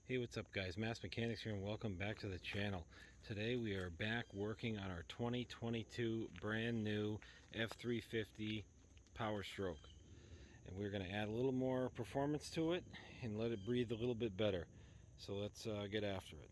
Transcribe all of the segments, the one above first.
Hey, what's up guys? Mass Mechanics here and welcome back to the channel. Today we are back working on our 2022 brand new F350 Powerstroke. And we're going to add a little more performance to it and let it breathe a little bit better. So let's get after it.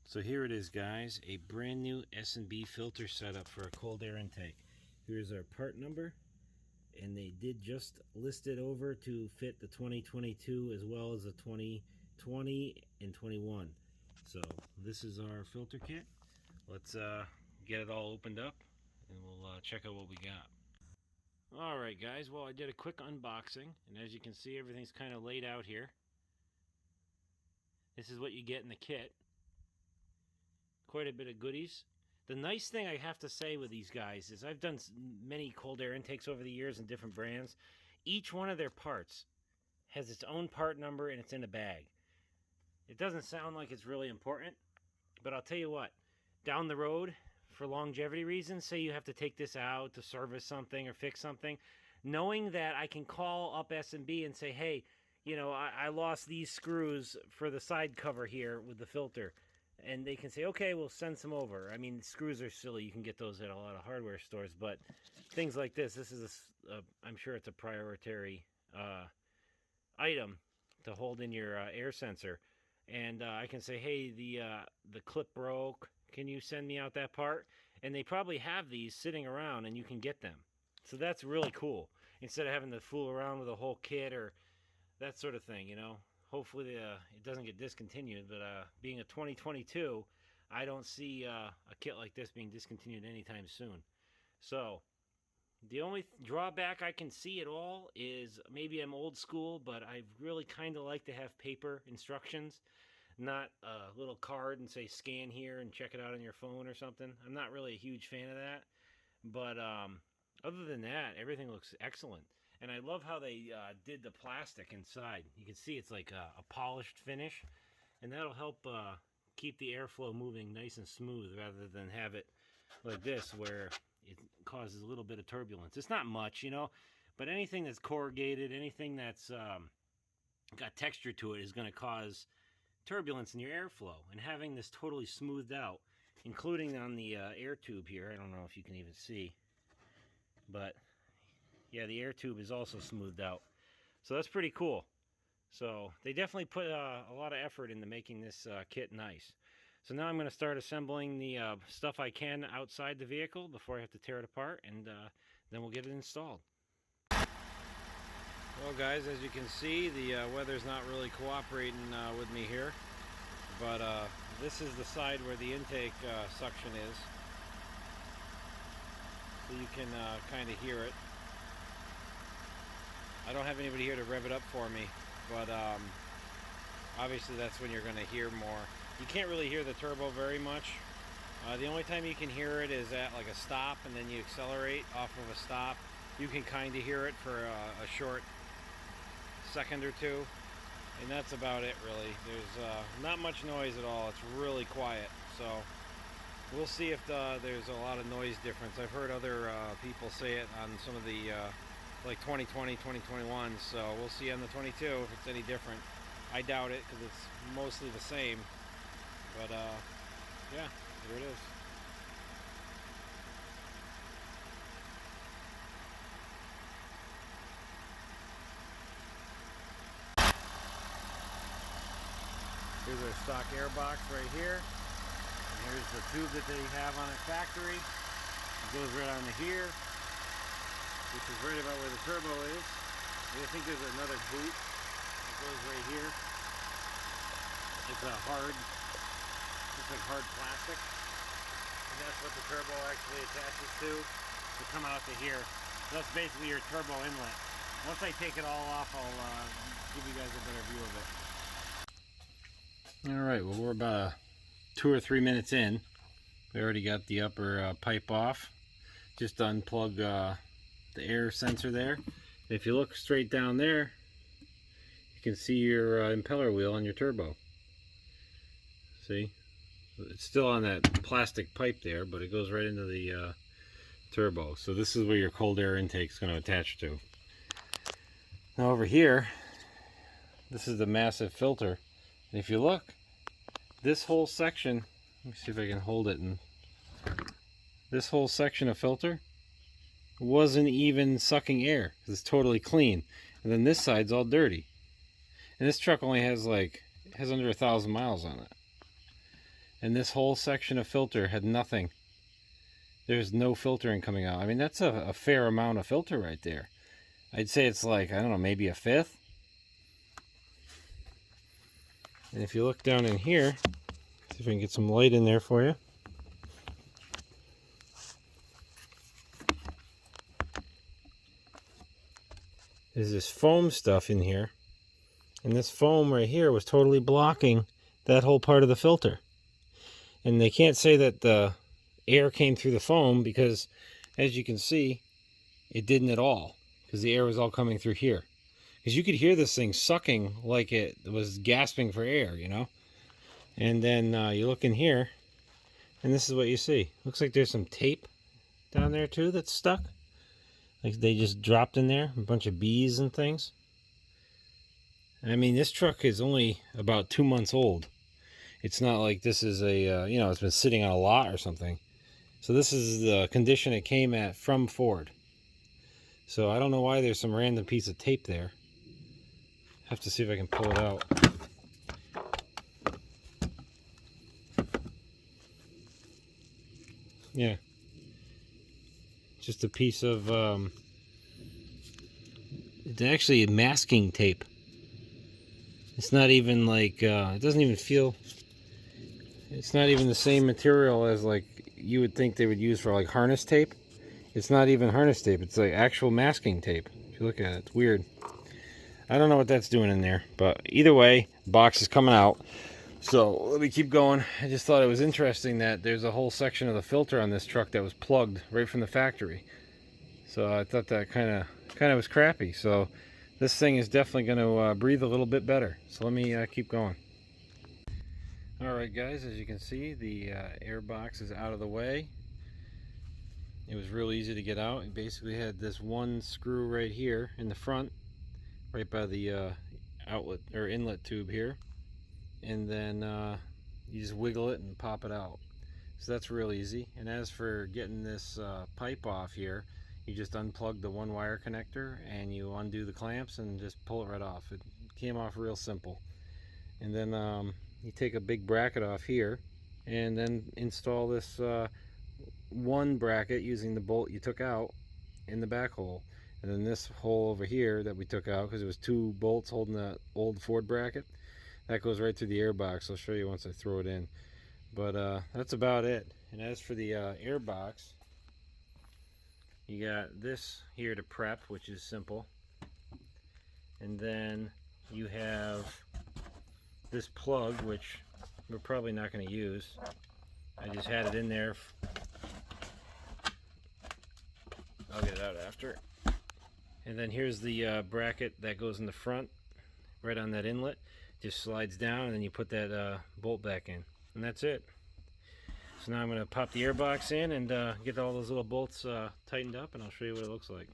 So here it is guys, a brand new S&B filter setup for a cold air intake. Here's our part number. And they did just list it over to fit the 2022 as well as the 2020 and 21. So this is our filter kit. Let's get it all opened up and we'll check out what we got. Alright guys, well I did a quick unboxing and as you can see everything's kind of laid out here. This is what you get in the kit. Quite a bit of goodies. The nice thing I have to say with these guys is I've done many cold air intakes over the years in different brands. Each one of their parts has its own part number and it's in a bag. It doesn't sound like it's really important, but I'll tell you what, down the road, for longevity reasons, say you have to take this out to service something or fix something, knowing that I can call up S&B and say, hey, you know, I lost these screws for the side cover here with the filter. And they can say, okay, we'll send some over. I mean, screws are silly. You can get those at a lot of hardware stores. But things like this is, I'm sure it's a priority item to hold in your air sensor. And I can say, hey, the clip broke. Can you send me out that part? And they probably have these sitting around and you can get them. So that's really cool. Instead of having to fool around with a whole kit or that sort of thing, you know. Hopefully it doesn't get discontinued, but being a 2022, I don't see a kit like this being discontinued anytime soon. So the only drawback I can see at all is maybe I'm old school, but I really kind of like to have paper instructions, not a little card and say scan here and check it out on your phone or something. I'm not really a huge fan of that, but other than that, everything looks excellent. And I love how they did the plastic inside. You can see it's like a polished finish. And that'll help keep the airflow moving nice and smooth rather than have it like this where it causes a little bit of turbulence. It's not much, you know, but anything that's corrugated, anything that's got texture to it is going to cause turbulence in your airflow. And having this totally smoothed out, including on the air tube here, I don't know if you can even see, but yeah, the air tube is also smoothed out. So that's pretty cool. So they definitely put a lot of effort into making this kit nice. So now I'm going to start assembling the stuff I can outside the vehicle before I have to tear it apart, and then we'll get it installed. Well guys, as you can see, the weather's not really cooperating with me here. But this is the side where the intake suction is. So you can kind of hear it. I don't have anybody here to rev it up for me, but obviously that's when you're going to hear more. You can't really hear the turbo very much. The only time you can hear it is at like a stop, and then you accelerate off of a stop. You can kind of hear it for a short second or two, and that's about it really. There's not much noise at all. It's really quiet, so we'll see if there's a lot of noise difference. I've heard other people say it on some of the like 2020, 2021, so we'll see on the 22 if it's any different. I doubt it because it's mostly the same, but yeah, here it is. Here's our stock air box right here. And here's the tube that they have on a factory. It goes right onto here, which is right about where the turbo is. And I think there's another boot that goes right here. It's a hard, looks like hard plastic. And that's what the turbo actually attaches to come out to here. So that's basically your turbo inlet. Once I take it all off, I'll give you guys a better view of it. Alright, well we're about 2 or 3 minutes in. We already got the upper pipe off. Just unplug the air sensor there. If you look straight down there, you can see your impeller wheel on your turbo. See? It's still on that plastic pipe there, but it goes right into the turbo. So this is where your cold air intake is going to attach to. Now over here, this is the massive filter. And if you look, this whole section, let me see if I can hold it, and this whole section of filter wasn't even sucking air. It's totally clean. And then this side's all dirty. And this truck only has has under 1,000 miles on it. And this whole section of filter had nothing. There's no filtering coming out. I mean, that's a fair amount of filter right there. I'd say it's like, I don't know, maybe a fifth. And if you look down in here, see if I can get some light in there for you. There's this foam stuff in here. And this foam right here was totally blocking that whole part of the filter. And they can't say that the air came through the foam because, as you can see, it didn't at all. Because the air was all coming through here. Because you could hear this thing sucking like it was gasping for air, you know. And then you look in here, and this is what you see. Looks like there's some tape down there too that's stuck. Like they just dropped in there, a bunch of bees and things. I mean, this truck is only about 2 months old. It's not like this is a, you know, it's been sitting on a lot or something. So this is the condition it came at from Ford. So I don't know why there's some random piece of tape there. Have to see if I can pull it out. Yeah. Just a piece of, it's actually masking tape. It's not even like, it doesn't even feel, it's not even the same material as like you would think they would use for like harness tape. It's not even harness tape, it's like actual masking tape. If you look at it, it's weird. I don't know what that's doing in there, but either way, box is coming out. So let me keep going. I just thought it was interesting that there's a whole section of the filter on this truck that was plugged right from the factory. So I thought that kind of was crappy. So this thing is definitely going to breathe a little bit better. So let me keep going. Alright guys, as you can see, the air box is out of the way. It was real easy to get out. It basically had this one screw right here in the front, right by the outlet or inlet tube here. And then you just wiggle it and pop it out. So that's real easy. And as for getting this pipe off here, you just unplug the one wire connector and you undo the clamps and just pull it right off. It came off real simple. And then you take a big bracket off here and then install this one bracket using the bolt you took out in the back hole. And then this hole over here that we took out because it was 2 bolts holding the old Ford bracket, that goes right through the air box. I'll show you once I throw it in. But that's about it. And as for the air box, you got this here to prep, which is simple. And then you have this plug, which we're probably not going to use. I just had it in there. I'll get it out after. And then here's the bracket that goes in the front, right on that inlet. Just slides down, and then you put that bolt back in. And that's it. So now I'm going to pop the air box in and get all those little bolts tightened up, and I'll show you what it looks like.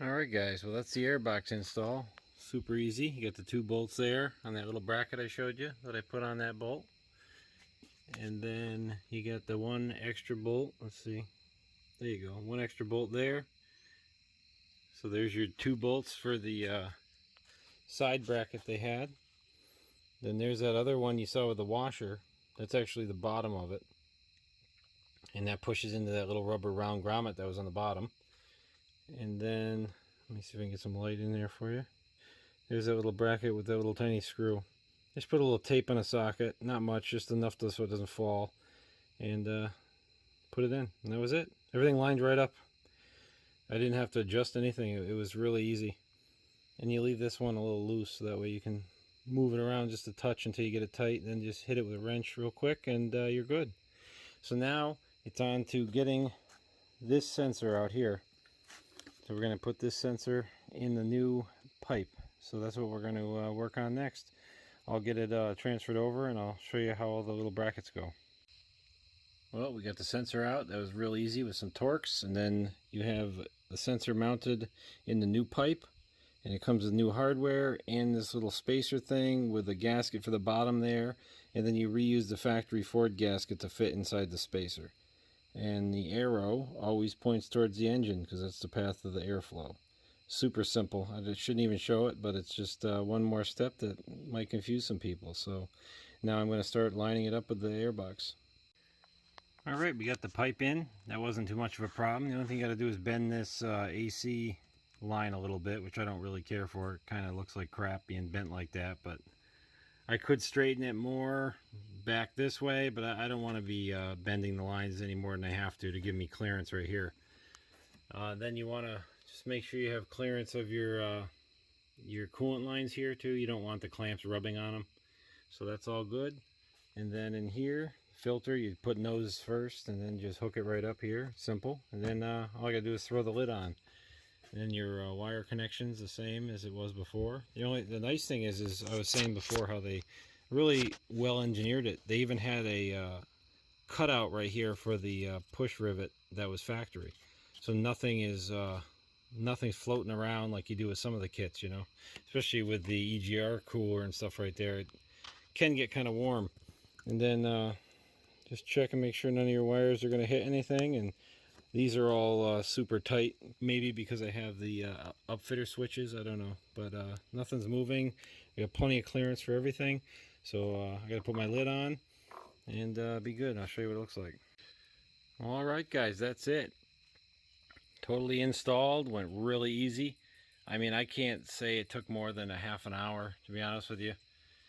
Alright guys, well that's the air box install. Super easy. You got the 2 bolts there on that little bracket I showed you that I put on that bolt. And then you got the 1 extra bolt. Let's see. There you go. 1 extra bolt there. So there's your 2 bolts for the side bracket they had. Then there's that other one you saw with the washer. That's actually the bottom of it. And that pushes into that little rubber round grommet that was on the bottom. And then, let me see if I can get some light in there for you. There's that little bracket with that little tiny screw. Just put a little tape on a socket. Not much, just enough so it doesn't fall. And put it in. And that was it. Everything lined right up. I didn't have to adjust anything. It was really easy. And you leave this one a little loose so that way you can move it around just a touch until you get it tight. Then just hit it with a wrench real quick and you're good. So now it's on to getting this sensor out here. So we're going to put this sensor in the new pipe. So that's what we're going to work on next. I'll get it transferred over and I'll show you how all the little brackets go. Well, we got the sensor out. That was real easy with some Torx. And then you have the sensor mounted in the new pipe. And it comes with new hardware and this little spacer thing with a gasket for the bottom there. And then you reuse the factory Ford gasket to fit inside the spacer. And the arrow always points towards the engine because that's the path of the airflow. Super simple. I shouldn't even show it, but it's just one more step that might confuse some people. So now I'm going to start lining it up with the airbox. Alright, we got the pipe in. That wasn't too much of a problem. The only thing you got to do is bend this AC line a little bit, which I don't really care for. It kind of looks like crap being bent like that, but I could straighten it more back this way, but I don't want to be bending the lines any more than I have to give me clearance right here. Then you want to just make sure you have clearance of your coolant lines here too. You don't want the clamps rubbing on them. So that's all good. And then in here, filter, you put nose first and then just hook it right up here. Simple. And then all I gotta do is throw the lid on. And then your wire connection's the same as it was before. The nice thing is I was saying before how they really well engineered it. They even had a cutout right here for the push rivet that was factory. So nothing's floating around like you do with some of the kits, you know. Especially with the EGR cooler and stuff right there. It can get kind of warm. And then just check and make sure none of your wires are going to hit anything. And these are all super tight, maybe because I have the upfitter switches, I don't know. But nothing's moving. We have plenty of clearance for everything. So I got to put my lid on and be good. I'll show you what it looks like. Alright guys, that's it. Totally installed, went really easy. I mean, I can't say it took more than a half an hour, to be honest with you.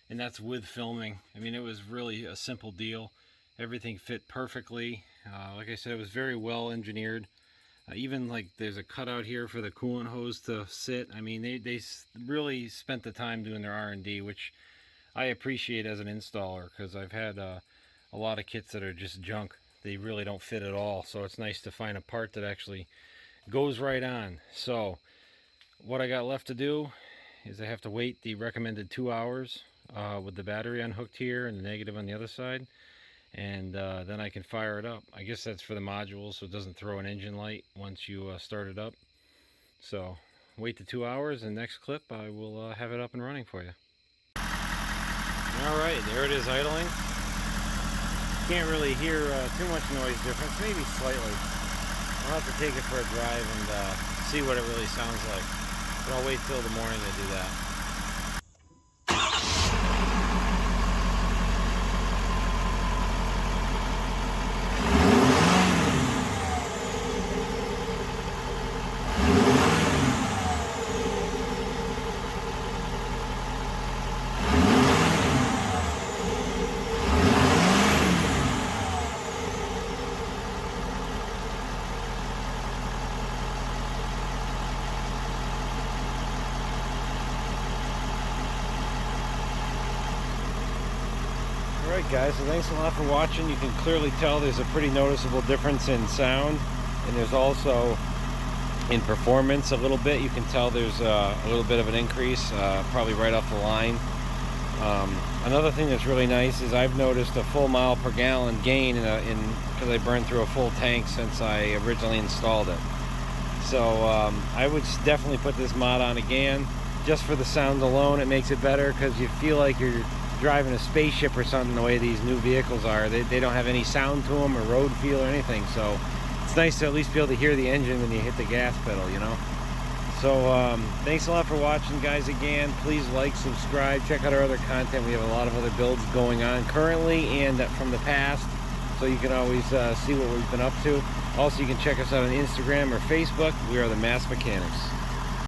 And that's with filming. I mean, it was really a simple deal. Everything fit perfectly. Like I said, it was very well engineered. Even like there's a cutout here for the coolant hose to sit. I mean, they really spent the time doing their R&D, which I appreciate as an installer, because I've had a lot of kits that are just junk. They really don't fit at all. So it's nice to find a part that actually goes right on. So what I got left to do is I have to wait the recommended 2 hours with the battery unhooked here and the negative on the other side, and then I can fire it up. I guess that's for the module so it doesn't throw an engine light once you start it up. So wait the 2 hours, and next clip I will have it up and running for you. Alright, there it is idling. Can't really hear too much noise difference, maybe slightly. I'll have to take it for a drive and see what it really sounds like. But I'll wait till the morning to do that. Alright guys, so thanks a lot for watching. You can clearly tell there's a pretty noticeable difference in sound, and there's also in performance a little bit. You can tell there's a little bit of an increase, probably right off the line. Another thing that's really nice is I've noticed a full mile per gallon gain because I burned through a full tank since I originally installed it. So I would definitely put this mod on again. Just for the sound alone, it makes it better because you feel like you're driving a spaceship or something the way these new vehicles are. They don't have any sound to them or road feel or anything, so it's nice to at least be able to hear the engine when you hit the gas pedal, you know. So thanks a lot for watching guys. Again, please like, subscribe, check out our other content. We have a lot of other builds going on currently and from the past, so you can always see what we've been up to. Also, you can check us out on Instagram or Facebook. We are the Mass Mechanics.